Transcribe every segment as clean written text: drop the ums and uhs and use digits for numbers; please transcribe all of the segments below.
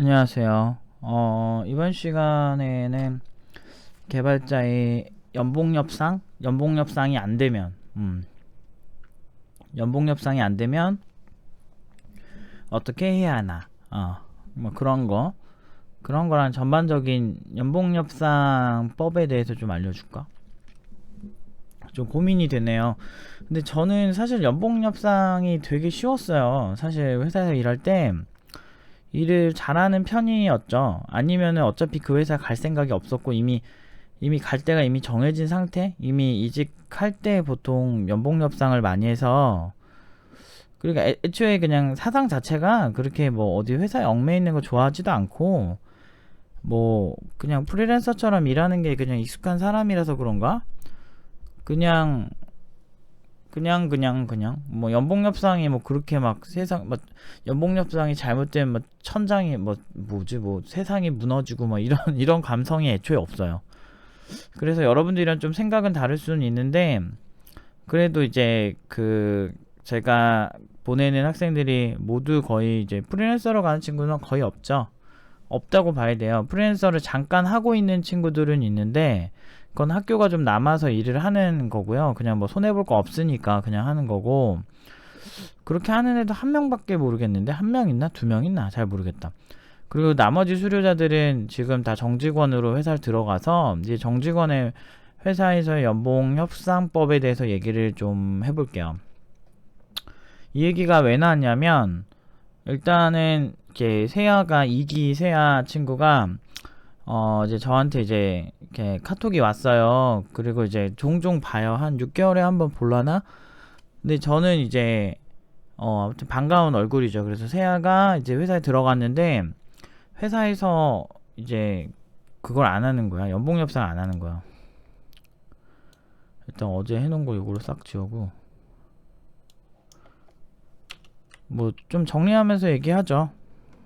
안녕하세요. 이번 시간에는 개발자의 연봉 협상이 안 되면, 연봉 협상이 안 되면 어떻게 해야 하나, 뭐 그런 거랑 전반적인 연봉협상법에 대해서 좀 알려줄까? 좀 고민이 되네요. 근데 저는 사실 연봉협상이 되게 쉬웠어요. 사실 회사에서 일할 때 일을 잘하는 편이었죠. 아니면은 어차피 그 회사 갈 생각이 없었고 이미 갈 때가 이미 정해진 상태? 이미 이직할 때 보통 연봉 협상을 많이 해서, 그러니까 애초에 그냥 사상 자체가 그렇게 뭐 어디 회사에 얽매여 있는 거 좋아하지도 않고, 뭐 그냥 프리랜서처럼 일하는 게 그냥 익숙한 사람이라서 그런가? 그냥 뭐 연봉 협상이 뭐 그렇게 막 세상 막 연봉 협상이 잘못되면 뭐 천장이 뭐 뭐지 뭐 세상이 무너지고 뭐 이런 이런 감성이 애초에 없어요. 그래서 여러분들이랑 좀 생각은 다를 수는 있는데, 그래도 이제 그 제가 보내는 학생들이 모두 거의 이제 프리랜서로 가는 친구는 거의 없다고 봐야 돼요. 프리랜서를 잠깐 하고 있는 친구들은 있는데, 그건 학교가 좀 남아서 일을 하는 거고요. 그냥 뭐 손해볼 거 없으니까 그냥 하는 거고, 그렇게 하는 애도 한 명밖에 모르겠는데, 한 명 있나? 두 명 있나? 잘 모르겠다. 그리고 나머지 수료자들은 지금 다 정직원으로 회사를 들어가서 이제 정직원의 회사에서의 연봉 협상법에 대해서 얘기를 좀 해볼게요. 이 얘기가 왜 나왔냐면, 일단은 이제 세아가 2기 세아 친구가 이제 저한테 이제 이렇게 카톡이 왔어요. 그리고 이제 종종 봐요. 한 6개월에 한번 볼라나? 근데 저는 이제 아무튼 반가운 얼굴이죠. 그래서 세아가 이제 회사에 들어갔는데, 회사에서 이제 그걸 안 하는 거야. 연봉 협상 안 하는 거야. 일단 어제 해놓은 거 이걸로 싹 지우고, 뭐 좀 정리하면서 얘기하죠.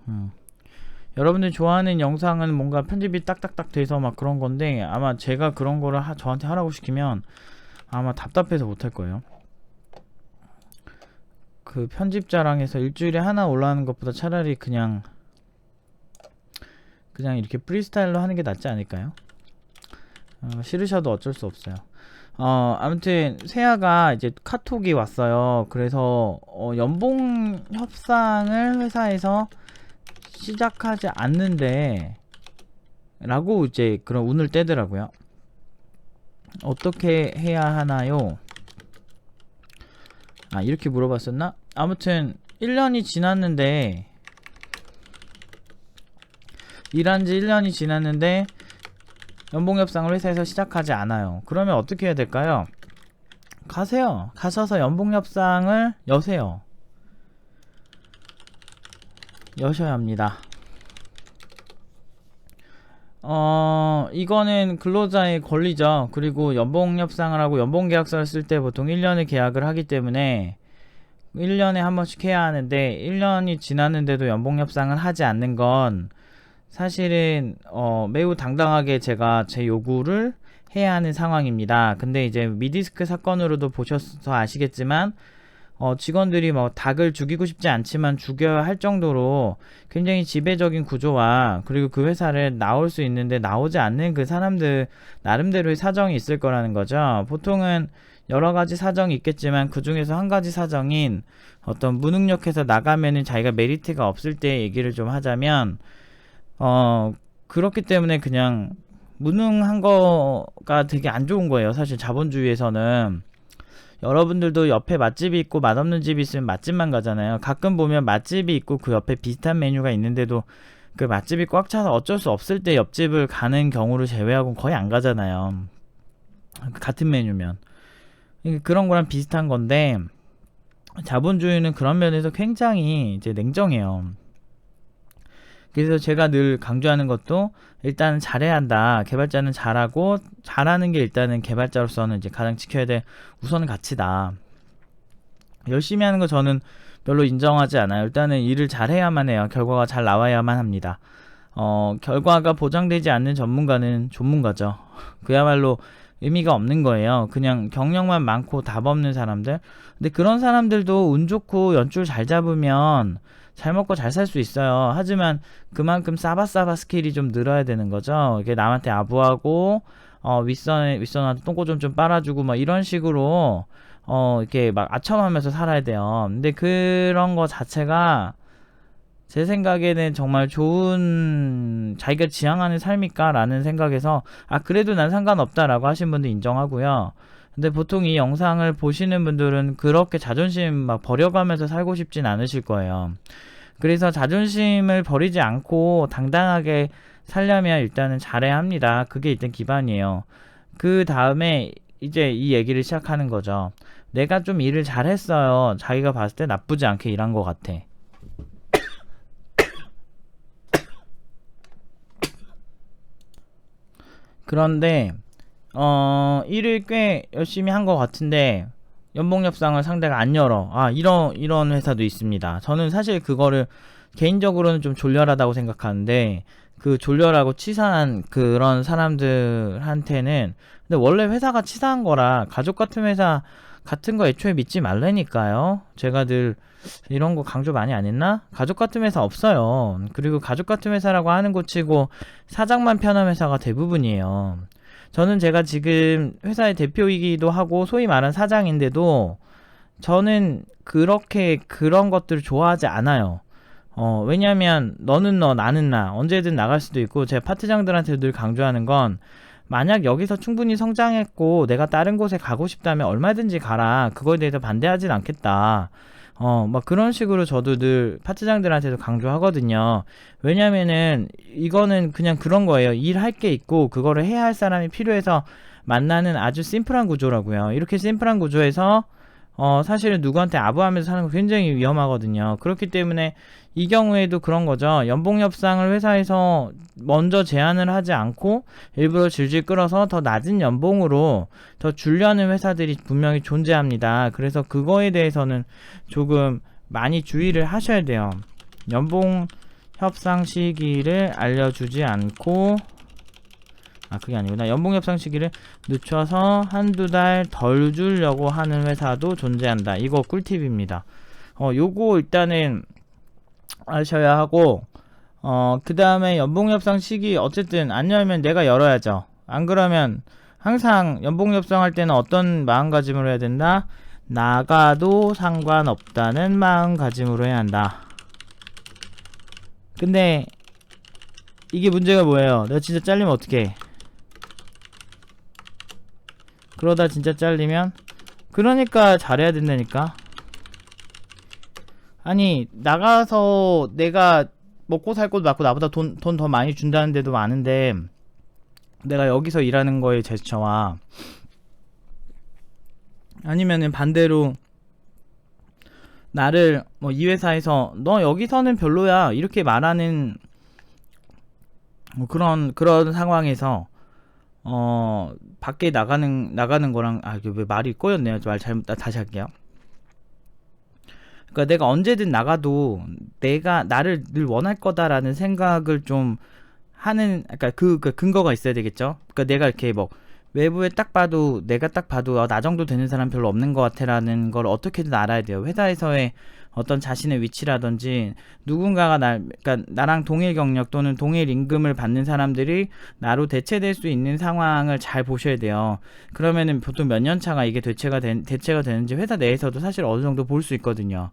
음. 여러분들이 좋아하는 영상은 뭔가 편집이 딱딱딱 돼서 막 그런 건데, 아마 제가 그런 거를 저한테 하라고 시키면 아마 답답해서 못할 거예요. 그 편집자랑해서 일주일에 하나 올라오는 것보다 차라리 그냥 이렇게 프리스타일로 하는 게 낫지 않을까요? 싫으셔도 어쩔 수 없어요. 아무튼 세아가 이제 카톡이 왔어요. 그래서 연봉 협상을 회사에서 시작하지 않는데 라고 이제 그런 운을 떼더라고요. 어떻게 해야 하나요? 이렇게 물어봤었나? 아무튼 1년이 지났는데, 일한 지 1년이 지났는데 연봉 협상을 회사에서 시작하지 않아요. 그러면 어떻게 해야 될까요? 가셔서 연봉 협상을 여세요. 여셔야 합니다. 이거는 근로자의 권리죠. 그리고 연봉 협상을 하고 연봉 계약서를 쓸 때 보통 1년의 계약을 하기 때문에 1년에 한 번씩 해야 하는데, 1년이 지났는데도 연봉 협상을 하지 않는 건 사실은 매우 당당하게 제가 제 요구를 해야 하는 상황입니다. 근데 이제 미디스크 사건으로도 보셔서 아시겠지만, 직원들이 뭐 닭을 죽이고 싶지 않지만 죽여야 할 정도로 굉장히 지배적인 구조와, 그리고 그 회사를 나올 수 있는데 나오지 않는 그 사람들 나름대로의 사정이 있을 거라는 거죠. 보통은 여러 가지 사정이 있겠지만 그 중에서 한 가지 사정인 어떤 무능력해서 나가면은 자기가 메리트가 없을 때 얘기를 좀 하자면, 그렇기 때문에 그냥 무능한 거가 되게 안 좋은 거예요. 사실 자본주의에서는 여러분들도 옆에 맛집이 있고 맛없는 집이 있으면 맛집만 가잖아요. 가끔 보면 맛집이 있고 그 옆에 비슷한 메뉴가 있는데도 그 맛집이 꽉 차서 어쩔 수 없을 때 옆집을 가는 경우를 제외하고는 거의 안 가잖아요. 같은 메뉴면. 그런 거랑 비슷한 건데, 자본주의는 그런 면에서 굉장히 이제 냉정해요. 그래서 제가 늘 강조하는 것도, 일단 잘해야 한다. 개발자는 잘하고, 잘하는 게 일단은 개발자로서는 이제 가장 지켜야 될 우선 가치다. 열심히 하는 거 저는 별로 인정하지 않아요. 일단은 일을 잘해야만 해요. 결과가 잘 나와야만 합니다. 결과가 보장되지 않는 전문가는 전문가죠. 그야말로 의미가 없는 거예요. 그냥 경력만 많고 답 없는 사람들. 근데 그런 사람들도 운 좋고 연줄 잘 잡으면 잘 먹고 잘 살 수 있어요. 하지만 그만큼 싸바싸바 스킬이 좀 늘어야 되는 거죠. 이게 남한테 아부하고 윗선한테 똥꼬 좀 빨아주고 막 이런 식으로 이렇게 막 아첨하면서 살아야 돼요. 근데 그런 거 자체가 제 생각에는 정말 좋은 자기가 지향하는 삶일까 라는 생각에서 그래도 난 상관없다라고 하신 분도 인정하고요. 근데 보통 이 영상을 보시는 분들은 그렇게 자존심 막 버려가면서 살고 싶진 않으실 거예요. 그래서 자존심을 버리지 않고 당당하게 살려면 일단은 잘해야 합니다. 그게 일단 기반이에요. 그 다음에 이제 이 얘기를 시작하는 거죠. 내가 좀 일을 잘했어요. 자기가 봤을 때 나쁘지 않게 일한 것 같아. 그런데 일을 꽤 열심히 한 것 같은데 연봉 협상을 상대가 안 열어. 이런 회사도 있습니다. 저는 사실 그거를 개인적으로는 좀 졸렬하다고 생각하는데, 그 졸렬하고 치사한 그런 사람들한테는, 근데 원래 회사가 치사한 거라 가족 같은 회사 같은 거 애초에 믿지 말라니까요. 제가 늘 이런 거 강조 많이 안 했나? 가족 같은 회사 없어요. 그리고 가족 같은 회사라고 하는 거 치고 사장만 편한 회사가 대부분이에요. 저는 제가 지금 회사의 대표이기도 하고 소위 말하는 사장인데도 저는 그렇게 그런 것들을 좋아하지 않아요. 왜냐면 너는 너 나는 나 언제든 나갈 수도 있고, 제 파트장들한테 늘 강조하는 건 만약 여기서 충분히 성장했고 내가 다른 곳에 가고 싶다면 얼마든지 가라. 그거에 대해서 반대하진 않겠다. 막 그런 식으로 저도 늘 파트장들한테도 강조하거든요. 왜냐면은 이거는 그냥 그런 거예요. 일할 게 있고 그거를 해야 할 사람이 필요해서 만나는 아주 심플한 구조라고요. 이렇게 심플한 구조에서 사실은 누구한테 아부하면서 사는 거 굉장히 위험하거든요. 그렇기 때문에 이 경우에도 그런 거죠. 연봉 협상을 회사에서 먼저 제안을 하지 않고 일부러 질질 끌어서 더 낮은 연봉으로 더 주려는 회사들이 분명히 존재합니다. 그래서 그거에 대해서는 조금 많이 주의를 하셔야 돼요. 연봉 협상 시기를 알려주지 않고, 그게 아니구나. 연봉 협상 시기를 늦춰서 한두 달 덜 주려고 하는 회사도 존재한다. 이거 꿀팁입니다. 요거 일단은 아셔야 하고, 그 다음에 연봉 협상 시기 어쨌든 안 열면 내가 열어야죠. 안 그러면 항상 연봉 협상할 때는 어떤 마음가짐으로 해야 된다? 나가도 상관없다는 마음가짐으로 해야 한다. 근데 이게 문제가 뭐예요? 내가 진짜 잘리면 어떡해? 그러다 진짜 잘리면, 그러니까 잘해야 된다니까. 아니 나가서 내가 먹고 살 곳 맞고 나보다 돈 더 많이 준다는 데도 많은데, 내가 여기서 일하는 거에 제스처와 아니면은 반대로 나를 이 회사에서 너 여기서는 별로야 이렇게 말하는 그런 상황에서 밖에 나가는 거랑, 이게 왜 말이 꼬였네요. 말 잘못, 다시 할게요. 그러니까 내가 언제든 나가도 내가 나를 늘 원할 거다라는 생각을 좀 하는, 그러니까 그 근거가 있어야 되겠죠. 그러니까 내가 이렇게 외부에 내가 딱 봐도 나 정도 되는 사람 별로 없는 것 같아라는 걸 어떻게든 알아야 돼요. 회사에서의 어떤 자신의 위치라든지 누군가가 그러니까 나랑 동일 경력 또는 동일 임금을 받는 사람들이 나로 대체될 수 있는 상황을 잘 보셔야 돼요. 그러면은 보통 몇 년 차가 이게 대체가 되는지 회사 내에서도 사실 어느 정도 볼 수 있거든요.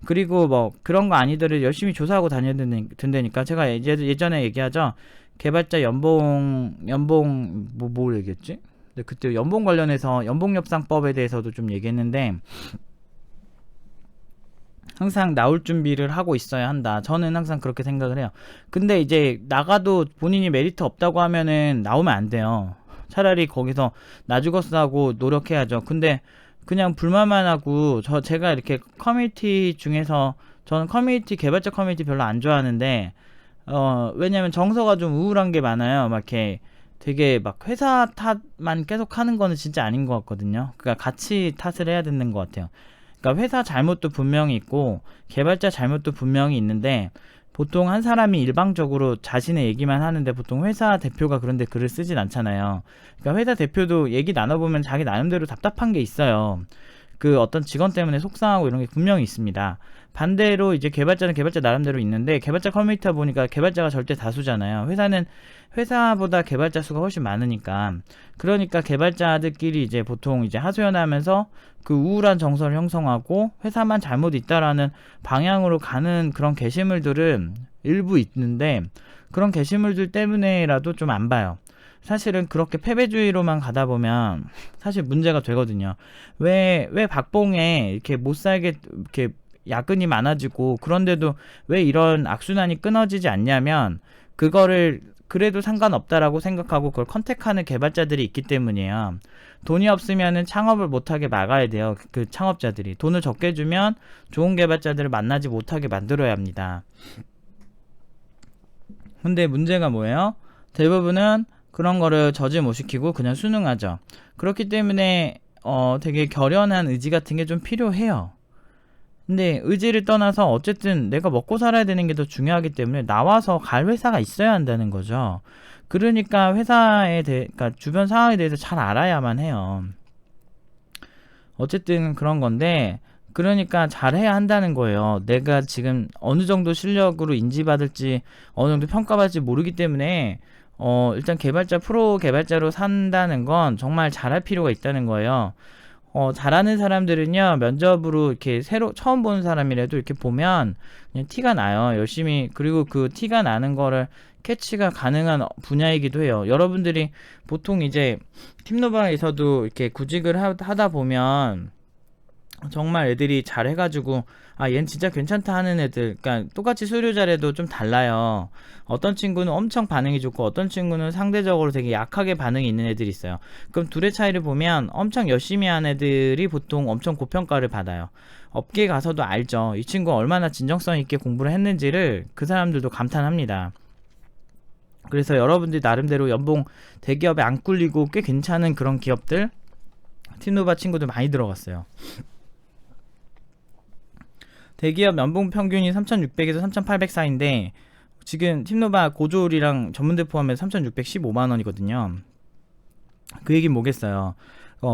그리고 그런 거 아니더라도 열심히 조사하고 다녀야 된다니까. 제가 예전에 얘기하죠. 개발자 뭘 얘기했지? 근데 그때 연봉 관련해서 연봉협상법에 대해서도 좀 얘기했는데, 항상 나올 준비를 하고 있어야 한다. 저는 항상 그렇게 생각을 해요. 근데 이제 나가도 본인이 메리트 없다고 하면은 나오면 안 돼요. 차라리 거기서 나 죽었어 하고 노력해야죠. 근데 그냥 불만만 하고, 제가 이렇게 커뮤니티 중에서, 저는 개발자 커뮤니티 별로 안 좋아하는데, 왜냐면 정서가 좀 우울한 게 많아요. 이렇게 되게 회사 탓만 계속 하는 거는 진짜 아닌 것 같거든요. 그러니까 같이 탓을 해야 되는 것 같아요. 그러니까 회사 잘못도 분명히 있고 개발자 잘못도 분명히 있는데, 보통 한 사람이 일방적으로 자신의 얘기만 하는데 보통 회사 대표가 그런데 글을 쓰진 않잖아요. 그러니까 회사 대표도 얘기 나눠보면 자기 나름대로 답답한 게 있어요. 그 어떤 직원 때문에 속상하고 이런 게 분명히 있습니다. 반대로 이제 개발자는 개발자 나름대로 있는데, 개발자 커뮤니티다 보니까 개발자가 절대 다수잖아요. 회사는 회사보다 개발자 수가 훨씬 많으니까. 그러니까 개발자들끼리 이제 보통 이제 하소연하면서 그 우울한 정서를 형성하고 회사만 잘못 있다라는 방향으로 가는 그런 게시물들은 일부 있는데, 그런 게시물들 때문에라도 좀 안 봐요. 사실은 그렇게 패배주의로만 가다 보면 사실 문제가 되거든요. 왜 박봉에 이렇게 못 살게 이렇게 야근이 많아지고, 그런데도 왜 이런 악순환이 끊어지지 않냐면, 그거를 그래도 상관없다라고 생각하고 그걸 컨택하는 개발자들이 있기 때문이에요. 돈이 없으면은 창업을 못하게 막아야 돼요. 그 창업자들이 돈을 적게 주면 좋은 개발자들을 만나지 못하게 만들어야 합니다. 근데 문제가 뭐예요? 대부분은 그런 거를 저지 못 시키고 그냥 순응하죠. 그렇기 때문에 되게 결연한 의지 같은 게 좀 필요해요. 근데 의지를 떠나서 어쨌든 내가 먹고 살아야 되는 게 더 중요하기 때문에 나와서 갈 회사가 있어야 한다는 거죠. 그러니까 그러니까 주변 상황에 대해서 잘 알아야만 해요. 어쨌든 그런 건데, 그러니까 잘해야 한다는 거예요. 내가 지금 어느 정도 실력으로 인지받을지, 어느 정도 평가받을지 모르기 때문에 일단 프로 개발자로 산다는 건 정말 잘할 필요가 있다는 거예요. 잘하는 사람들은요, 면접으로 이렇게 처음 보는 사람이라도 이렇게 보면 그냥 티가 나요. 열심히. 그리고 그 티가 나는 거를 캐치가 가능한 분야이기도 해요. 여러분들이 보통 이제 팀노바에서도 이렇게 구직을 하다 보면 정말 애들이 잘해가지고, 아, 얜 진짜 괜찮다 하는 애들, 그러니까 똑같이 수료 잘해도 좀 달라요. 어떤 친구는 엄청 반응이 좋고, 어떤 친구는 상대적으로 되게 약하게 반응이 있는 애들이 있어요. 그럼 둘의 차이를 보면 엄청 열심히 한 애들이 보통 엄청 고평가를 받아요. 업계에 가서도 알죠. 이 친구가 얼마나 진정성 있게 공부를 했는지를 그 사람들도 감탄합니다. 그래서 여러분들이 나름대로 연봉 대기업에 안 꿀리고 꽤 괜찮은 그런 기업들, 팀노바 친구들 많이 들어갔어요. 대기업 연봉 평균이 3,600에서 3,800 사이인데, 지금 팀노바 고졸이랑 전문대 포함해서 3,615만원이거든요. 그 얘기는 뭐겠어요.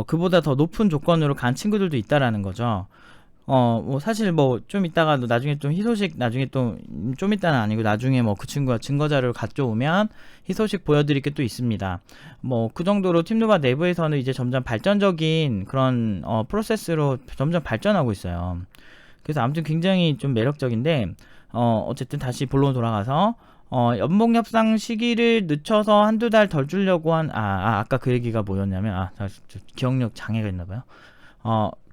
그보다 더 높은 조건으로 간 친구들도 있다라는 거죠. 뭐 사실 뭐 좀 이따가 나중에 좀 희소식, 나중에 또 좀 이따는 아니고 나중에 뭐 그 친구가 증거자료를 가져오면 희소식 보여드릴 게 또 있습니다. 뭐 그 정도로 팀노바 내부에서는 이제 점점 발전적인 그런 프로세스로 점점 발전하고 있어요. 그래서 아무튼 굉장히 좀 매력적인데, 어쨌든 다시 본론 돌아가서 연봉 협상 시기를 늦춰서 한두 달 덜 주려고 아까 그 얘기가 뭐였냐면, 기억력 장애가 있나봐요.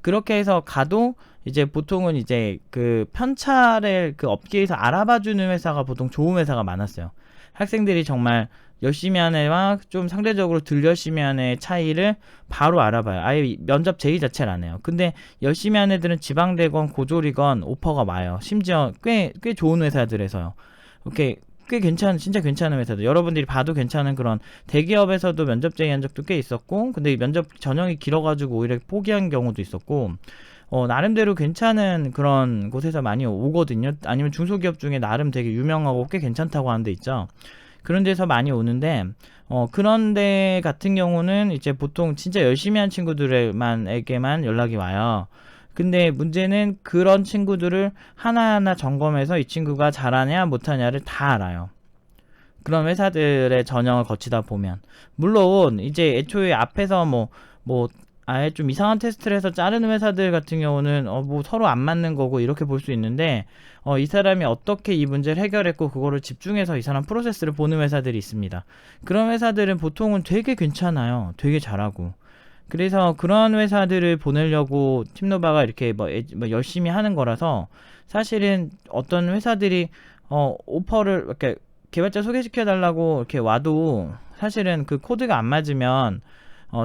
그렇게 해서 가도 이제 보통은 이제 그 편차를 그 업계에서 알아봐주는 회사가 보통 좋은 회사가 많았어요. 학생들이 정말 열심히 하는 애와 좀 상대적으로 덜 열심히 하는 애의 차이를 바로 알아봐요. 아예 면접 제의 자체를 안 해요. 근데 열심히 하는 애들은 지방대건 고졸이건 오퍼가 와요. 심지어 꽤 좋은 회사들에서요. 이렇게 진짜 괜찮은 회사들, 여러분들이 봐도 괜찮은 그런 대기업에서도 면접 제의한 적도 꽤 있었고, 근데 면접 전형이 길어가지고 오히려 포기한 경우도 있었고, 나름대로 괜찮은 그런 곳에서 많이 오거든요. 아니면 중소기업 중에 나름 되게 유명하고 꽤 괜찮다고 하는 데 있죠. 그런 데서 많이 오는데, 그런 데 같은 경우는 이제 보통 진짜 열심히 한 친구들에게만 연락이 와요. 근데 문제는 그런 친구들을 하나하나 점검해서 이 친구가 잘하냐 못하냐를 다 알아요. 그런 회사들의 전형을 거치다 보면. 물론 이제 애초에 앞에서 뭐 아예 좀 이상한 테스트를 해서 자르는 회사들 같은 경우는 뭐 서로 안 맞는 거고 이렇게 볼 수 있는데, 이 사람이 어떻게 이 문제를 해결했고 그거를 집중해서 이 사람 프로세스를 보는 회사들이 있습니다. 그런 회사들은 보통은 되게 괜찮아요. 되게 잘하고. 그래서 그런 회사들을 보내려고 팀노바가 이렇게 뭐 열심히 하는 거라서, 사실은 어떤 회사들이 오퍼를 이렇게 개발자 소개시켜 달라고 이렇게 와도 사실은 그 코드가 안 맞으면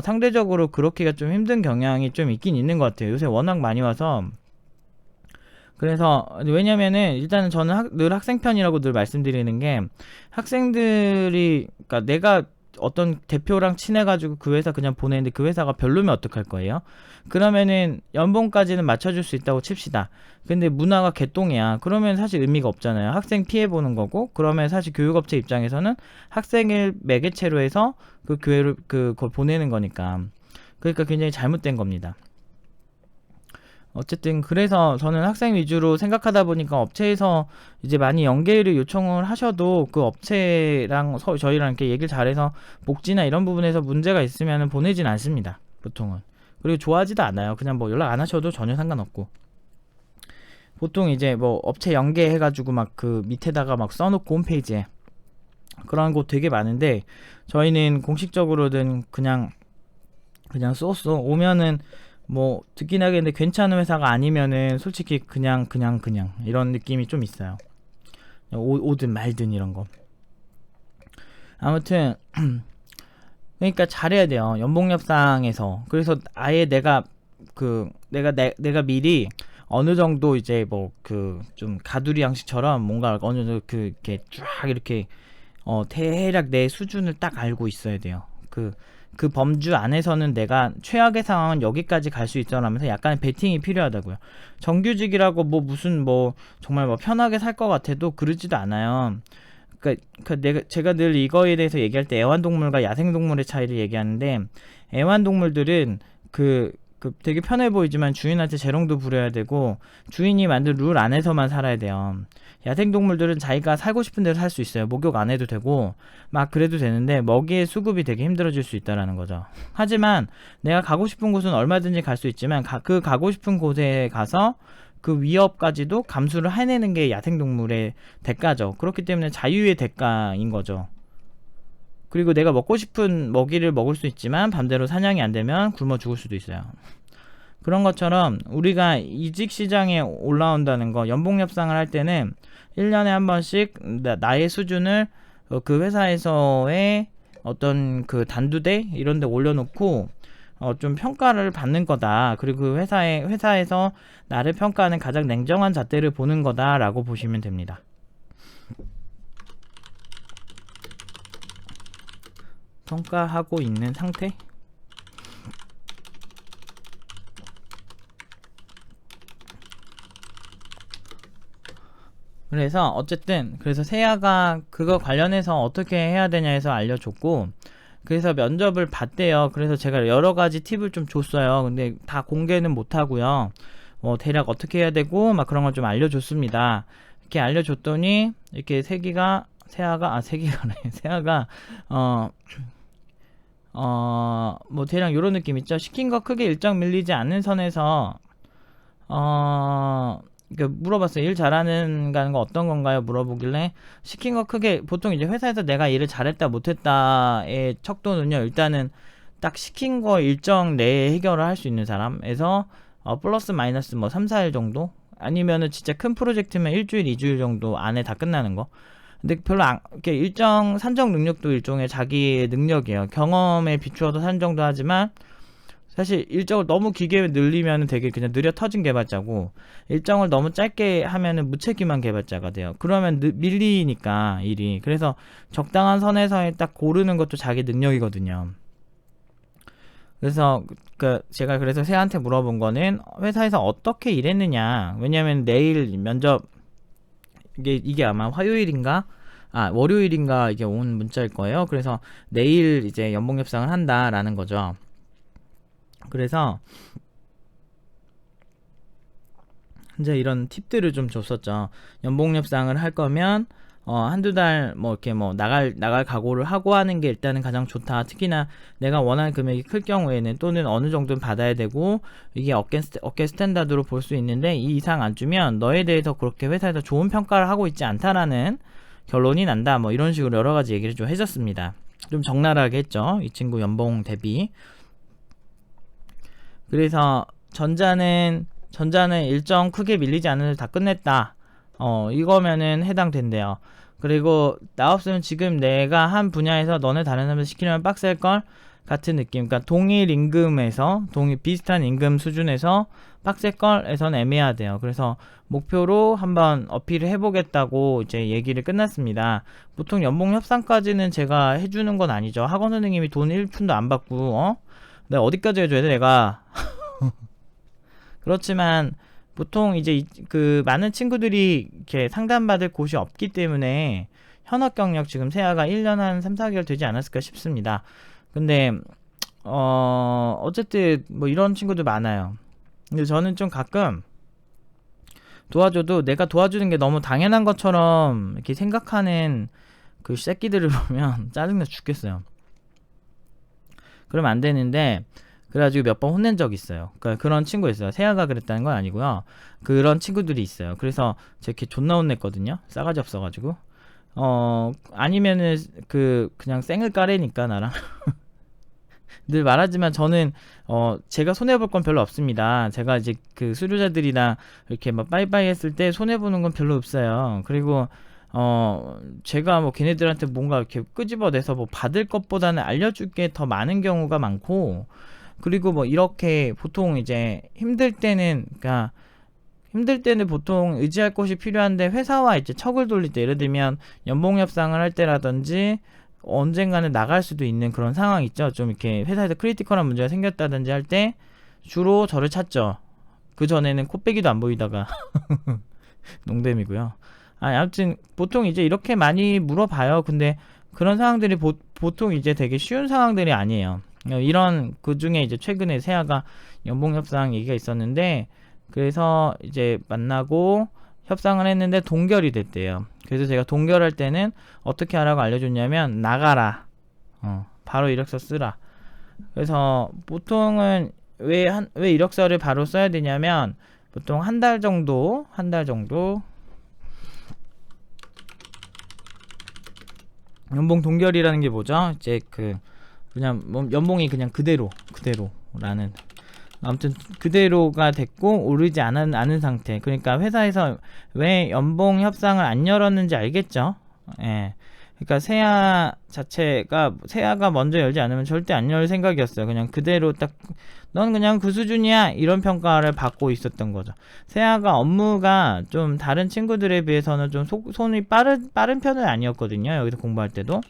상대적으로 그렇게가 좀 힘든 경향이 좀 있긴 있는 것 같아요. 요새 워낙 많이 와서. 그래서 왜냐면은 일단은 저는 늘 학생 편이라고 늘 말씀드리는 게, 학생들이, 그러니까 내가 어떤 대표랑 친해가지고 그 회사 그냥 보내는데 그 회사가 별로면 어떡할 거예요? 그러면은 연봉까지는 맞춰줄 수 있다고 칩시다. 근데 문화가 개똥이야. 그러면 사실 의미가 없잖아요. 학생 피해보는 거고, 그러면 사실 교육업체 입장에서는 학생을 매개체로 해서 그 교회를 그걸 보내는 거니까. 그러니까 굉장히 잘못된 겁니다. 어쨌든 그래서 저는 학생 위주로 생각하다 보니까 업체에서 이제 많이 연계를 요청을 하셔도 그 업체랑 저희랑 이렇게 얘기를 잘해서 복지나 이런 부분에서 문제가 있으면 보내진 않습니다. 보통은. 그리고 좋아하지도 않아요. 그냥 뭐 연락 안 하셔도 전혀 상관없고. 보통 이제 뭐 업체 연계해가지고 막 그 밑에다가 막 써놓고 홈페이지에 그런 곳 되게 많은데 저희는 공식적으로든 그냥 쏘 오면은 뭐 듣긴 하겠는데 괜찮은 회사가 아니면은 솔직히 그냥 이런 느낌이 좀 있어요. 오든 말든 이런 거. 아무튼 그러니까 잘해야 돼요. 연봉협상에서. 그래서 아예 내가 미리 어느 정도 이제 뭐 그 좀 가두리 양식처럼 뭔가 어느 정도 그 이렇게 쫙 이렇게 대략 내 수준을 딱 알고 있어야 돼요. 그 범주 안에서는 내가 최악의 상황은 여기까지 갈 수 있어라면서 약간의 베팅이 필요하다고요. 정규직이라고 뭐 무슨 뭐 정말 뭐 편하게 살 것 같아도 그러지도 않아요. 제가 늘 이거에 대해서 얘기할 때 애완동물과 야생동물의 차이를 얘기하는데 애완동물들은 되게 편해 보이지만 주인한테 재롱도 부려야 되고 주인이 만든 룰 안에서만 살아야 돼요. 야생동물들은 자기가 살고 싶은 대로 살 수 있어요. 목욕 안 해도 되고 막 그래도 되는데 먹이의 수급이 되게 힘들어질 수 있다라는 거죠. 하지만 내가 가고 싶은 곳은 얼마든지 갈 수 있지만 그 가고 싶은 곳에 가서 그 위협까지도 감수를 해내는 게 야생동물의 대가죠. 그렇기 때문에 자유의 대가인 거죠. 그리고 내가 먹고 싶은 먹이를 먹을 수 있지만 반대로 사냥이 안 되면 굶어 죽을 수도 있어요. 그런 것처럼 우리가 이직 시장에 올라온다는 거, 연봉 협상을 할 때는 1년에 한 번씩 나의 수준을 그 회사에서의 어떤 그 단두대 이런 데 올려놓고 좀 평가를 받는 거다. 그리고 그 회사에서 나를 평가하는 가장 냉정한 잣대를 보는 거다라고 보시면 됩니다. 평가하고 있는 상태? 그래서 어쨌든 세아가 그거 관련해서 어떻게 해야 되냐 해서 알려줬고 그래서 면접을 봤대요. 그래서 제가 여러가지 팁을 좀 줬어요. 근데 다 공개는 못하고요. 대략 어떻게 해야 되고 막 그런 걸 좀 알려줬습니다. 이렇게 알려줬더니 이렇게 세아가 뭐 대략 요런 느낌 있죠. 시킨 거 크게 일정 밀리지 않는 선에서 물어봤어요. 일 잘하는 거 어떤 건가요? 물어보길래 시킨 거 크게 보통 이제 회사에서 내가 일을 잘했다 못했다의 척도는요. 일단은 딱 시킨 거 일정 내에 해결을 할 수 있는 사람에서 플러스 마이너스 뭐 3, 4일 정도? 아니면은 진짜 큰 프로젝트면 일주일, 2주일 정도 안에 다 끝나는 거. 근데 별로 이렇게 일정 산정 능력도 일종의 자기의 능력이에요. 경험에 비추어서 산정도 하지만 사실 일정을 너무 길게 늘리면 되게 그냥 느려 터진 개발자고 일정을 너무 짧게 하면은 무책임한 개발자가 돼요. 그러면 밀리니까 일이. 그래서 적당한 선에서 딱 고르는 것도 자기 능력이거든요. 그래서 제가 세아한테 물어본 거는 회사에서 어떻게 일했느냐. 왜냐면 내일 면접 이게 아마 화요일인가? 월요일인가 이게 온 문자일 거예요. 그래서 내일 이제 연봉 협상을 한다라는 거죠. 그래서 이제 이런 팁들을 좀 줬었죠. 연봉 협상을 할 거면 한두 달 뭐 이렇게 뭐 나갈 각오를 하고 하는 게 일단은 가장 좋다. 특히나 내가 원하는 금액이 클 경우에는 또는 어느 정도는 받아야 되고 이게 어깨 스탠다드로 볼 수 있는데 이 이상 안 주면 너에 대해서 그렇게 회사에서 좋은 평가를 하고 있지 않다라는 결론이 난다. 뭐 이런 식으로 여러 가지 얘기를 좀 해줬습니다. 좀 적나라하게 했죠. 이 친구 연봉 대비. 그래서 전자는 일정 크게 밀리지 않은 데 다 끝냈다. 이거면은 해당된대요. 그리고 나 없으면 지금 내가 한 분야에서 너네 다른 사람들 시키려면 빡셀걸? 같은 느낌. 그러니까 동일 임금에서 비슷한 임금 수준에서 빡셀걸? 에선 애매하대요. 그래서 목표로 한번 어필을 해보겠다고 이제 얘기를 끝났습니다. 보통 연봉 협상까지는 제가 해주는 건 아니죠. 학원 선생님이 돈 1푼도 안 받고 내가 어디까지 해줘야 돼 내가. 그렇지만 보통 이제 많은 친구들이 이렇게 상담받을 곳이 없기 때문에 현업 경력 지금 세아가 1년 한 3, 4개월 되지 않았을까 싶습니다. 근데 어쨌든 뭐 이런 친구들 많아요. 근데 저는 좀 가끔 도와줘도 내가 도와주는 게 너무 당연한 것처럼 이렇게 생각하는 그 새끼들을 보면 짜증나 죽겠어요. 그러면 안 되는데, 그래가지고 몇 번 혼낸 적 있어요. 그러니까 그런 친구 있어요. 세아가 그랬다는 건 아니고요. 그런 친구들이 있어요. 그래서 제가 이렇게 존나 혼냈거든요. 싸가지 없어가지고. 아니면은 그냥 쌩을 까래니까 나랑. 늘 말하지만 저는 제가 손해볼 건 별로 없습니다. 제가 이제 그 수료자들이나 이렇게 막 빠이빠이 했을 때 손해보는 건 별로 없어요. 그리고 제가 뭐 걔네들한테 뭔가 이렇게 끄집어내서 뭐 받을 것보다는 알려줄 게 더 많은 경우가 많고, 그리고 뭐 이렇게 보통 이제 힘들 때는 보통 의지할 곳이 필요한데, 회사와 이제 척을 돌릴 때, 예를 들면 연봉 협상을 할 때라든지 언젠가는 나갈 수도 있는 그런 상황 있죠. 좀 이렇게 회사에서 크리티컬한 문제가 생겼다든지 할 때 주로 저를 찾죠. 그 전에는 코빼기도 안 보이다가 농담이고요. 아무튼 보통 이제 이렇게 많이 물어봐요. 근데 그런 상황들이 보통 이제 되게 쉬운 상황들이 아니에요. 이런 그 중에 이제 최근에 세아가 연봉 협상 얘기가 있었는데, 그래서 이제 만나고 협상을 했는데 동결이 됐대요. 그래서 제가 동결할 때는 어떻게 하라고 알려줬냐면, 나가라. 바로 이력서 쓰라. 그래서 보통은 왜 이력서를 바로 써야 되냐면, 보통 한 달 정도 연봉 동결이라는 게 뭐죠? 이제 그냥 연봉이 그냥 그대로라는, 아무튼 그대로가 됐고 오르지 않은 상태. 그러니까 회사에서 왜 연봉 협상을 안 열었는지 알겠죠? 예. 그러니까 세아가 먼저 열지 않으면 절대 안 열 생각이었어요. 그냥 그대로 딱, 넌 그냥 그 수준이야, 이런 평가를 받고 있었던 거죠. 세아가 업무가 좀 다른 친구들에 비해서는 좀 손이 빠른 편은 아니었거든요. 여기서 공부할 때도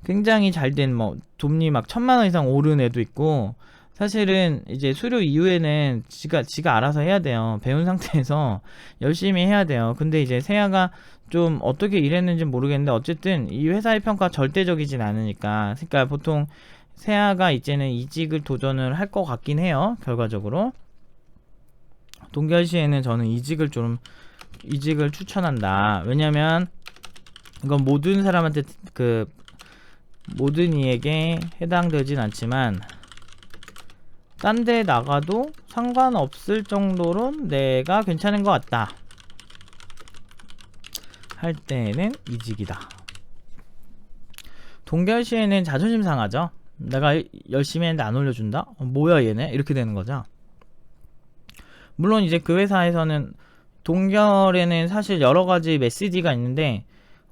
굉장히 잘된, 뭐 돈이 막 1,000,000원 이상 오른 애도 있고, 사실은 이제 수료 이후에는 지가 알아서 해야 돼요. 배운 상태에서 열심히 해야 돼요. 근데 이제 세아가 좀 어떻게 일했는지 모르겠는데, 어쨌든 이 회사의 평가 절대적이진 않으니까, 그러니까 보통 세아가 이제는 이직을 도전을 할 것 같긴 해요. 결과적으로 동결 시에는 저는 이직을 추천한다. 왜냐면 이건 모든 사람한테 모든 이에게 해당되진 않지만, 딴 데 나가도 상관없을 정도로 내가 괜찮은 것 같다 할 때는 이직이다. 동결 시에는 자존심 상하죠. 내가 열심히 했는데 안 올려준다? 뭐야 얘네? 이렇게 되는 거죠. 물론 이제 그 회사에서는 동결에는 사실 여러 가지 메시지가 있는데,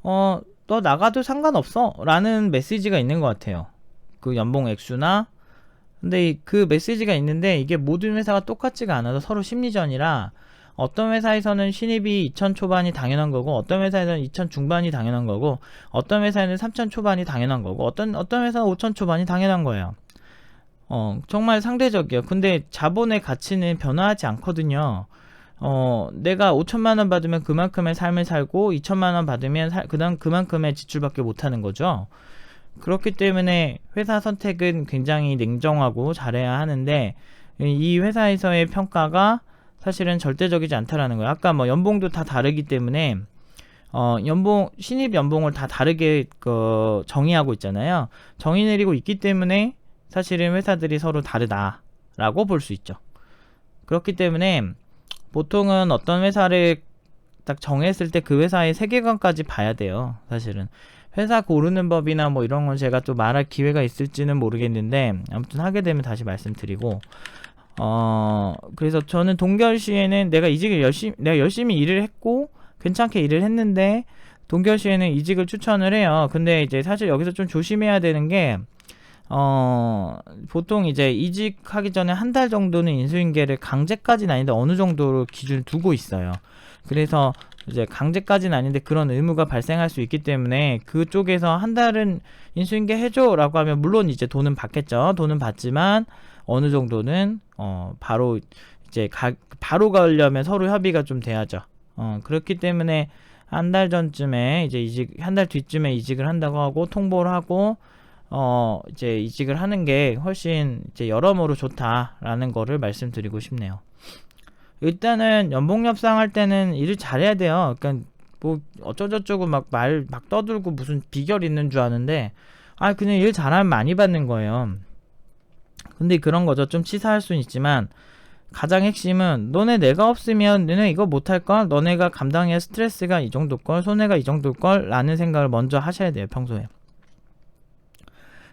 너 나가도 상관없어 라는 메시지가 있는 것 같아요. 그 연봉 액수나. 근데 그 메시지가 있는데, 이게 모든 회사가 똑같지가 않아서 서로 심리전이라, 어떤 회사에서는 신입이 2,000 초반이 당연한 거고, 어떤 회사에서는 2,000 중반이 당연한 거고, 어떤 회사에는 3,000 초반이 당연한 거고, 어떤 회사는 5,000 초반이 당연한 거예요. 정말 상대적이에요. 근데 자본의 가치는 변화하지 않거든요. 내가 5천만원 받으면 그만큼의 삶을 살고, 2천만원 받으면 그만큼의 지출밖에 못하는 거죠. 그렇기 때문에 회사 선택은 굉장히 냉정하고 잘해야 하는데, 이 회사에서의 평가가 사실은 절대적이지 않다라는 거예요. 아까 뭐 연봉도 다 다르기 때문에 신입 연봉을 다 다르게 정의하고 있잖아요. 정의 내리고 있기 때문에 사실은 회사들이 서로 다르다라고 볼 수 있죠. 그렇기 때문에 보통은 어떤 회사를 딱 정했을 때 그 회사의 세계관까지 봐야 돼요. 사실은 회사 고르는 법이나 뭐 이런 건 제가 또 말할 기회가 있을지는 모르겠는데, 아무튼 하게 되면 다시 말씀드리고, 그래서 저는 동결 시에는 내가 열심히 일을 했고 괜찮게 일을 했는데, 동결 시에는 이직을 추천을 해요. 근데 이제 사실 여기서 좀 조심해야 되는 게, 보통 이제 이직하기 전에 한 달 정도는 인수인계를, 강제까지는 아닌데 어느 정도로 기준을 두고 있어요. 그래서 이제 강제까지는 아닌데 그런 의무가 발생할 수 있기 때문에, 그쪽에서 한 달은 인수인계 해줘 라고 하면 물론 이제 돈은 받겠죠. 돈은 받지만 어느 정도는 바로 이제 바로 가려면 서로 협의가 좀 돼야죠. 그렇기 때문에 한 달 전쯤에 이제 한 달 뒤쯤에 이직을 한다고 하고 통보를 하고, 이제 이직을 하는 게 훨씬 이제 여러모로 좋다라는 거를 말씀드리고 싶네요. 일단은 연봉 협상할 때는 일을 잘해야 돼요. 그러니까 뭐 어쩌저쩌고 막 떠들고 무슨 비결 있는 줄 아는데, 그냥 일 잘하면 많이 받는 거예요. 근데 그런 거죠. 좀 치사할 수는 있지만 가장 핵심은 너네 내가 없으면 너네 이거 못할걸? 너네가 감당해야 스트레스가 이 정도걸? 손해가 이 정도걸? 라는 생각을 먼저 하셔야 돼요. 평소에.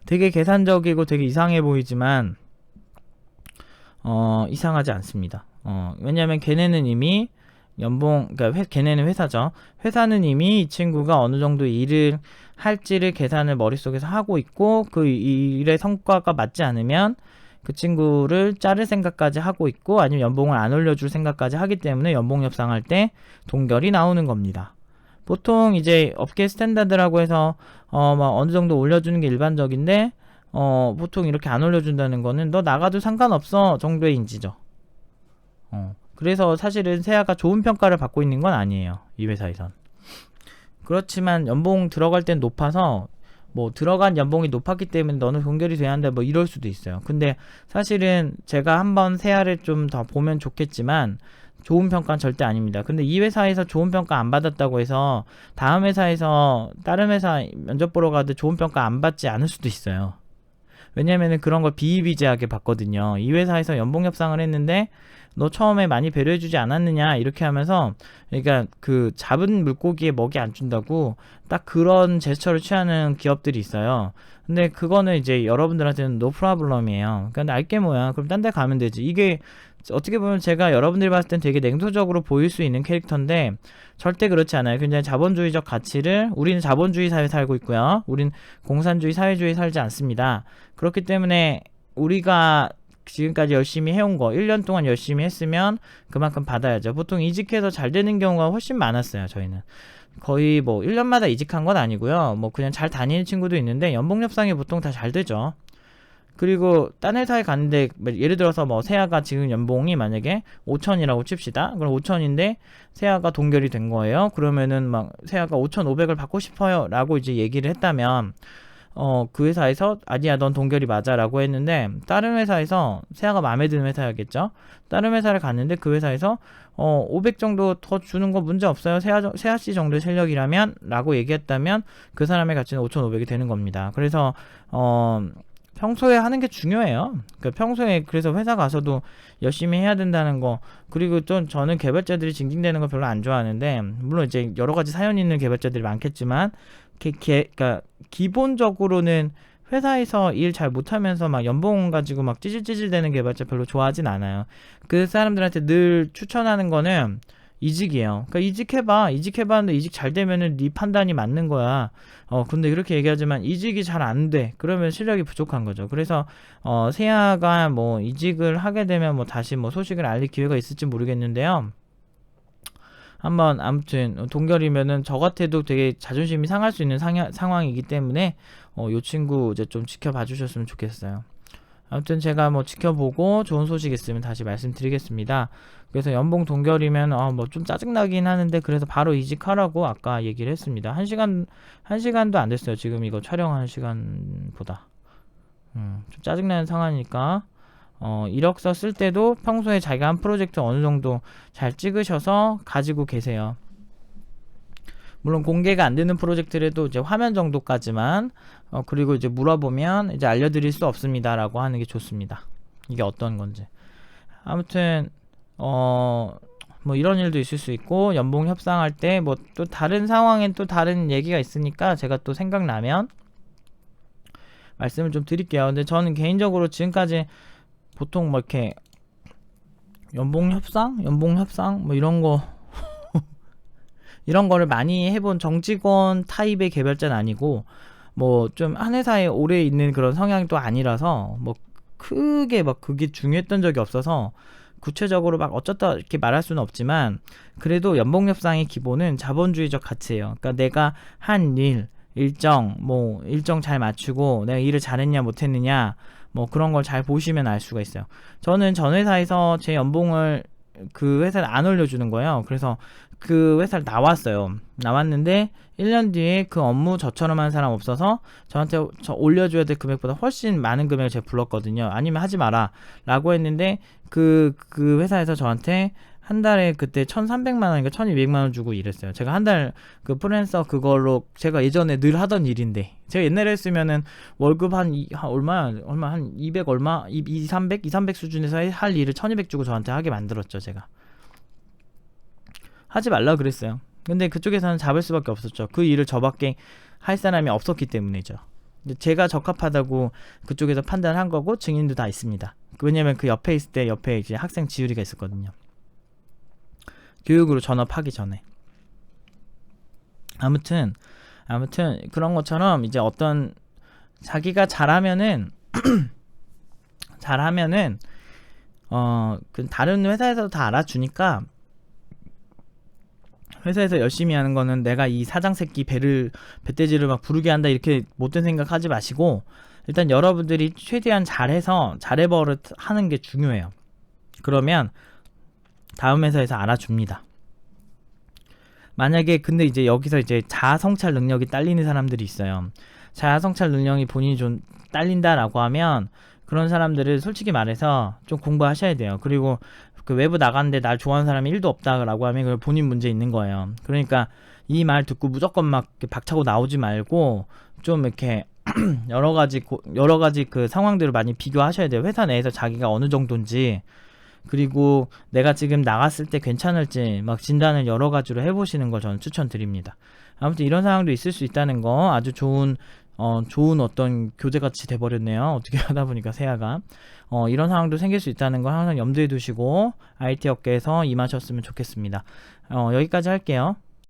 되게 계산적이고 되게 이상해 보이지만 이상하지 않습니다. 왜냐면 걔네는 이미 그러니까 걔네는 회사죠. 회사는 이미 이 친구가 어느 정도 일을 할지를 계산을 머릿속에서 하고 있고, 그 일의 성과가 맞지 않으면 그 친구를 자를 생각까지 하고 있고, 아니면 연봉을 안 올려줄 생각까지 하기 때문에 연봉 협상할 때 동결이 나오는 겁니다. 보통 이제 업계 스탠다드라고 해서 막 어느 정도 올려주는 게 일반적인데, 보통 이렇게 안 올려준다는 거는 너 나가도 상관없어 정도의 인지죠. 그래서 사실은 세아가 좋은 평가를 받고 있는 건 아니에요, 이 회사에선. 그렇지만 연봉 들어갈 땐 높아서 뭐 들어간 연봉이 높았기 때문에 너는 동결이 돼야 한다 뭐 이럴 수도 있어요. 근데 사실은 제가 한번 세아를 좀 더 보면 좋겠지만 좋은 평가는 절대 아닙니다. 근데 이 회사에서 좋은 평가 안 받았다고 해서 다음 회사에서 다른 회사 면접 보러 가도 좋은 평가 안 받지 않을 수도 있어요. 왜냐면은 그런 걸 비일비재하게 받거든요. 이 회사에서 연봉 협상을 했는데 너 처음에 많이 배려해주지 않았느냐 이렇게 하면서, 그러니까 그 잡은 물고기에 먹이 안 준다고 딱 그런 제스처를 취하는 기업들이 있어요. 근데 그거는 이제 여러분들한테는 노 프라블럼이에요. 그러니까 알게 뭐야, 그럼 딴 데 가면 되지. 이게 어떻게 보면 제가 여러분들이 봤을 땐 되게 냉소적으로 보일 수 있는 캐릭터인데 절대 그렇지 않아요. 굉장히 자본주의적 가치를, 우리는 자본주의 사회에 살고 있고요, 우린 공산주의 사회주의에 살지 않습니다. 그렇기 때문에 우리가 지금까지 열심히 해온 거 1년 동안 열심히 했으면 그만큼 받아야죠. 보통 이직해서 잘 되는 경우가 훨씬 많았어요. 저희는 거의 뭐 1년마다 이직한 건 아니고요, 뭐 그냥 잘 다니는 친구도 있는데 연봉 협상이 보통 다 잘 되죠. 그리고 딴 회사에 갔는데 예를 들어서 뭐 세아가 지금 연봉이 만약에 5천이라고 칩시다. 그럼 5천인데 세아가 동결이 된 거예요. 그러면은 막 세아가 5,500을 받고 싶어요 라고 이제 얘기를 했다면 그 회사에서 아니야 넌 동결이 맞아 라고 했는데, 다른 회사에서 세아가 마음에 드는 회사였겠죠. 다른 회사를 갔는데 그 회사에서 500 정도 더 주는 거 문제 없어요, 세아씨 정도의 실력이라면 라고 얘기했다면 그 사람의 가치는 5,500이 되는 겁니다. 그래서 평소에 하는 게 중요해요. 그러니까 평소에, 그래서 회사 가서도 열심히 해야 된다는 거. 그리고 또 저는 개발자들이 징징대는 거 별로 안 좋아하는데, 물론 이제 여러 가지 사연 있는 개발자들이 많겠지만 그러니까 기본적으로는 회사에서 일 잘 못하면서 막 연봉 가지고 막 찌질찌질 되는 개발자 별로 좋아하진 않아요. 그 사람들한테 늘 추천하는 거는 이직이에요. 그러니까 이직해봤는데 이직 잘 되면은 네 판단이 맞는 거야. 근데 이렇게 얘기하지만 이직이 잘 안 돼. 그러면 실력이 부족한 거죠. 그래서 세아가 뭐 이직을 하게 되면 뭐 다시 뭐 소식을 알릴 기회가 있을지 모르겠는데요. 한번 아무튼 동결이면은 저 같아도 되게 자존심이 상할 수 있는 상황이기 때문에 요 친구 이제 좀 지켜봐 주셨으면 좋겠어요. 아무튼 제가 뭐 지켜보고 좋은 소식 있으면 다시 말씀드리겠습니다. 그래서 연봉 동결이면 뭐 좀 짜증나긴 하는데, 그래서 바로 이직하라고 아까 얘기를 했습니다. 1시간도 안 됐어요. 지금 이거 촬영하는 시간보다. 좀 짜증나는 상황이니까 이력서 쓸 때도 평소에 자기가 한 프로젝트 어느 정도 잘 찍으셔서 가지고 계세요. 물론 공개가 안 되는 프로젝트라도 이제 화면 정도까지만, 그리고 이제 물어보면 이제 알려드릴 수 없습니다라고 하는 게 좋습니다. 이게 어떤 건지. 아무튼 뭐 이런 일도 있을 수 있고, 연봉 협상할 때 뭐 또 다른 상황엔 또 다른 얘기가 있으니까 제가 또 생각나면 말씀을 좀 드릴게요. 근데 저는 개인적으로 지금까지 보통 뭐 이렇게 연봉 협상 뭐 이런 거 이런 거를 많이 해본 정직원 타입의 개발자는 아니고, 뭐 좀 한 회사에 오래 있는 그런 성향이 또 아니라서 뭐 크게 막 그게 중요했던 적이 없어서 구체적으로 막 어쩌다 이렇게 말할 수는 없지만, 그래도 연봉 협상의 기본은 자본주의적 가치예요. 그러니까 내가 한 일정 잘 맞추고 내가 일을 잘했냐 못했느냐 뭐 그런 걸 잘 보시면 알 수가 있어요. 저는 전 회사에서 제 연봉을 그 회사는 안 올려주는 거예요. 그래서 그 회사를 나왔어요. 나왔는데 1년 뒤에 그 업무 저처럼 하는 사람 없어서 저한테 저 올려줘야 될 금액보다 훨씬 많은 금액을 제가 불렀거든요. 아니면 하지 마라 라고 했는데 그 회사에서 저한테 한 달에 그때 1,300만 원인가 1,200만 원 주고 일했어요. 제가 한 달 그 프리랜서 그걸로 제가 예전에 늘 하던 일인데 제가 옛날에 했으면은 월급 한 얼마 한 200 얼마 300 수준에서 할 일을 1,200 주고 저한테 하게 만들었죠. 제가 하지 말라 그랬어요. 근데 그쪽에서는 잡을 수밖에 없었죠. 그 일을 저밖에 할 사람이 없었기 때문이죠. 근데 제가 적합하다고 그쪽에서 판단한 거고 증인도 다 있습니다. 왜냐면 그 옆에 있을 때 옆에 이제 학생 지율이가 있었거든요. 교육으로 전업하기 전에. 아무튼 그런 것처럼 이제 어떤 자기가 잘하면은 그 다른 회사에서도 다 알아주니까 회사에서 열심히 하는 거는 내가 이 사장 새끼 배떼지를 막 부르게 한다 이렇게 못된 생각 하지 마시고 일단 여러분들이 최대한 잘해서 잘해버릇 하는 게 중요해요. 그러면 다음 회사에서 알아줍니다. 만약에 근데 이제 여기서 이제 자아성찰 능력이 딸리는 사람들이 있어요. 자아성찰 능력이 본인이 좀 딸린다라고 하면 그런 사람들을 솔직히 말해서 좀 공부하셔야 돼요. 그리고 그 외부 나갔는데 날 좋아하는 사람이 1도 없다라고 하면 그건 본인 문제 있는 거예요. 그러니까 이 말 듣고 무조건 막 박차고 나오지 말고 좀 이렇게 여러 가지 그 상황들을 많이 비교하셔야 돼요. 회사 내에서 자기가 어느 정도인지 그리고 내가 지금 나갔을 때 괜찮을지 막 진단을 여러 가지로 해보시는 걸 저는 추천드립니다. 아무튼 이런 상황도 있을 수 있다는 거 아주 좋은 어떤 교재같이 돼버렸네요. 어떻게 하다 보니까 세아가 이런 상황도 생길 수 있다는 걸 항상 염두에 두시고 IT 업계에서 임하셨으면 좋겠습니다. 여기까지 할게요.